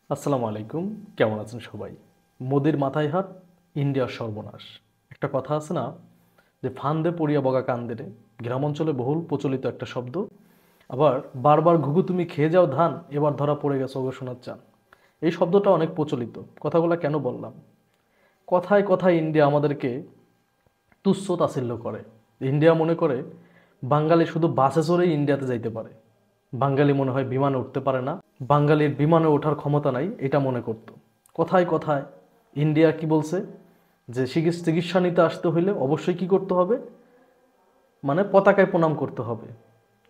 আসসালামু আলাইকুম। কেমন আছেন সবাই? মোদির মাথায় হাত, ইন্ডিয়ার সর্বনাশ। একটা কথা আছে না যে ফান্দে পড়িয়া বগা কান্দে রে। গ্রাম অঞ্চলে বহুল প্রচলিত একটা শব্দ। আবার বারবার ঘুঘু তুমি খেয়ে যাও ধান, এবার ধরা পড়ে গেছে ওগো সোনার চান। এই শব্দটা অনেক প্রচলিত। কথাগুলো কেন বললাম? কথায় কথায় ইন্ডিয়া আমাদেরকে তুচ্ছ তাচ্ছিল্য করে। ইন্ডিয়া মনে করে বাঙালি শুধু বাসে চড়েই ইন্ডিয়াতে যাইতে পারে। বাঙালি মনে হয় বিমানে উঠতে পারে না, বাঙালির বিমানে ওঠার ক্ষমতা নাই, এটা মনে করত। কথায় কথায় ইন্ডিয়া কি বলছে যে চিকিৎসা নিতে আসতে হইলে অবশ্যই কি করতে হবে, মানে পতাকায় প্রণাম করতে হবে।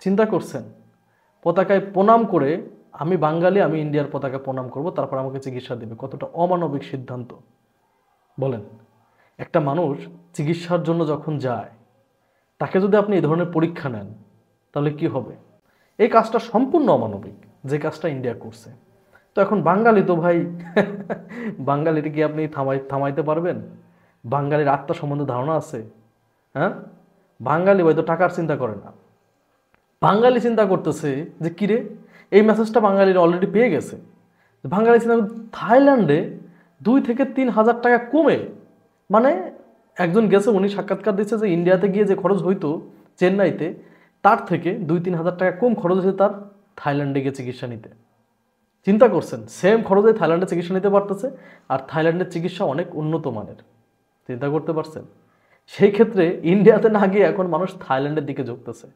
চিন্তা করছেন? পতাকায় প্রণাম করে আমি বাঙালি, আমি ইন্ডিয়ার পতাকা প্রণাম করব, তারপর আমাকে চিকিৎসা দেবে। কতটা অমানবিক সিদ্ধান্ত বলেন। একটা মানুষ চিকিৎসার জন্য যখন যায়, তাকে যদি আপনি এই ধরনের পরীক্ষা নেন, তাহলে কি হবে? এই কাজটা সম্পূর্ণ অমানবিক, যে কাজটা ইন্ডিয়া করছে। তো এখন বাঙালি তো ভাই বাঙালিটা কি আপনি থামাইতে পারবেন? বাঙালির আত্মা সম্বন্ধে ধারণা আছে? হ্যাঁ, বাঙালি হয়তো টাকার চিন্তা করে না, বাঙালি চিন্তা করতেছে যে কিরে, এই মেসেজটা বাঙালির অলরেডি পেয়ে গেছে। বাঙালি চিন্তা থাইল্যান্ডে 2 থেকে 3 হাজার টাকা কমে, মানে একজন গেছে, উনি সাক্ষাৎকার দিচ্ছে যে ইন্ডিয়াতে গিয়ে যে খরচ হইতো চেন্নাইতে, তার থেকে 2-3 হাজার টাকা কম খরচ হয়েছে তার থাইল্যান্ডে গিয়ে চিকিৎসা নিতে। চিন্তা করছেন, সেম খরচে থাইল্যান্ডে চিকিৎসা নিতে পারতেছে, আর থাইল্যান্ডের চিকিৎসা অনেক উন্নত মানের। চিন্তা করতে পারছেন? সেই ক্ষেত্রে ইন্ডিয়াতে না গিয়ে এখন মানুষ থাইল্যান্ডের দিকে ঝুঁকতেছে।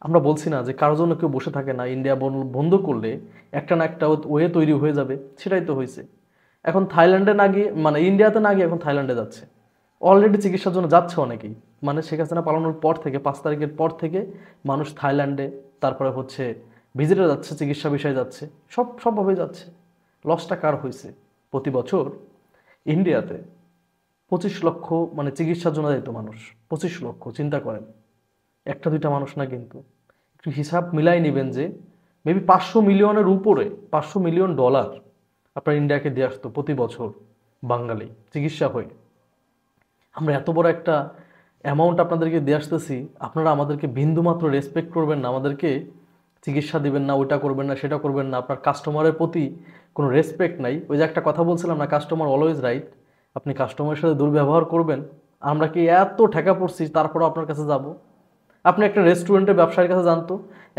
আমরা বলছি না যে কারোর জন্য কেউ বসে থাকে না, ইন্ডিয়া বন্ধ করলে একটা না একটা ওয়ে তৈরি হয়ে যাবে, সেটাই তো হয়েছে। এখন থাইল্যান্ডে না গিয়ে, মানে ইন্ডিয়াতে না গিয়ে এখন থাইল্যান্ডে যাচ্ছে। অলরেডি চিকিৎসার জন্য যাচ্ছে অনেকেই, মানে শেখ হাসিনা পালানোর পর থেকে 5 তারিখের পর থেকে মানুষ থাইল্যান্ডে, তারপরে হচ্ছে ভিজিটে যাচ্ছে, চিকিৎসা বিষয়ে যাচ্ছে, সবভাবে যাচ্ছে। লসটা কার হয়েছে? প্রতি বছর ইন্ডিয়াতে 25 লক্ষ, মানে চিকিৎসার জন্য যেত মানুষ। 25 লক্ষ, চিন্তা করেন। একটা দুইটা মানুষ না কিন্তু। একটু হিসাব মিলাই নেবেন যে মেবি 500 মিলিয়নের উপরে, $500 মিলিয়ন আপনার ইন্ডিয়াকে দিয়ে আসতো প্রতি বছর বাঙালি চিকিৎসা হয়ে। আমরা এত বড় একটা অ্যামাউন্ট আপনাদেরকে দিয়ে আসতেছি, আপনারা আমাদেরকে বিন্দুমাত্র রেসপেক্ট করবেন না, আমাদেরকে চিকিৎসা দিবেন না, ওইটা করবেন না, সেটা করবেন না। আপনার কাস্টমারের প্রতি কোনো রেসপেক্ট নাই। ওই যে একটা কথা বলছিলাম না, কাস্টমার অলওয়েজ রাইট। আপনি কাস্টমারের সাথে দুর্ব্যবহার করবেন। আমরা কি এত ঠেকা পড়ছি তারপরও আপনার কাছে যাব? আপনি একটা রেস্টুরেন্টের ব্যবসায়ীর কাছে জানতো,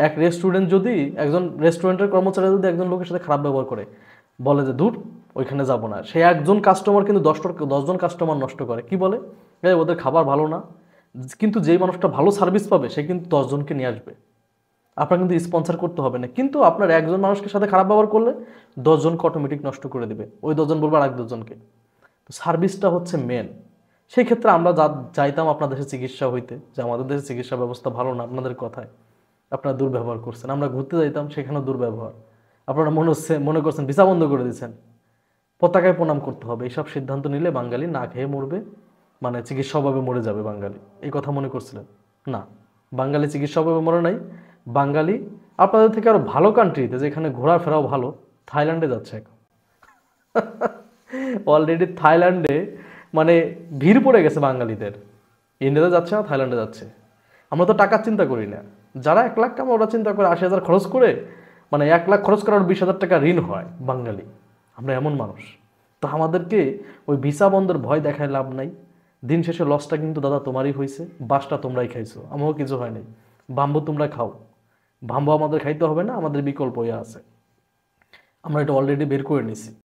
এক রেস্টুরেন্ট যদি, একজন রেস্টুরেন্টের কর্মচারী যদি একজন লোকের সাথে খারাপ ব্যবহার করে, বলে যে দূর, ওইখানে যাব না, সে একজন কাস্টমার কিন্তু 10জন কাস্টমার নষ্ট করে। কি বলে? ওদের খাবার ভালো না। কিন্তু যেই মানুষটা ভালো সার্ভিস পাবে সে কিন্তু 10জনকে নিয়ে আসবে। আপনার কিন্তু স্পন্সর করতে হবে না, কিন্তু আপনার একজন মানুষের সাথে খারাপ ব্যবহার করলে 10জনকে অটোমেটিক নষ্ট করে দেবে। ওই 10জন বলবে আর 2জনকে। তো সার্ভিসটা হচ্ছে মেন। সেই ক্ষেত্রে আমরা চাইতাম আপনার দেশে চিকিৎসা হইতে, যে আমাদের দেশে চিকিৎসা ব্যবস্থা ভালো না, আপনাদের কথায় আপনারা দুর্ব্যবহার করছেন। আমরা ঘুরতে যাইতাম, সেখানেও দুর্ব্যবহার। আপনারা মনে করছেন ভিসা বন্ধ করে দিচ্ছেন, পতাকায় প্রণাম করতে হবে, এইসব সিদ্ধান্ত নিলে বাঙালি না খেয়ে মরবে, মানে চিকিৎসা অভাবে মরে যাবে বাঙালি, এই কথা মনে করছিলেন? না, বাঙালি চিকিৎসা অভাবে মরে নাই। বাঙালি আপনাদের থেকে আরো ভালো কান্ট্রিতে, যেখানে ঘোরাফেরাও ভালো, থাইল্যান্ডে যাচ্ছে এখন। অলরেডি থাইল্যান্ডে মানে ভিড় পড়ে গেছে বাঙালিদের। ইন্ডিয়াতে যাচ্ছে না, থাইল্যান্ডে যাচ্ছে। আমরা তো টাকার চিন্তা করি না। যারা 1 লাখ কামে ওরা চিন্তা করে 80,000 খরচ করে, মানে 1 লাখ খরচ করার 20,000 টাকা ঋণ হয় বাঙালি। আমরা এমন মানুষ। তো আমাদেরকে ওই ভিসা বন্ধের ভয় দেখায় লাভ নাই। দিন শেষে লসটা কিন্তু দাদা তোমারই হয়েছে, বাসটা তোমরাই খাইছো, আমারও কিছু হয় নাই। বাম্বু তোমরা খাও, বাম্বু আমাদের খাইতে হবে না, আমাদের বিকল্প ইয়ে আছে। আমরা এটা অলরেডি বের করে নিছি।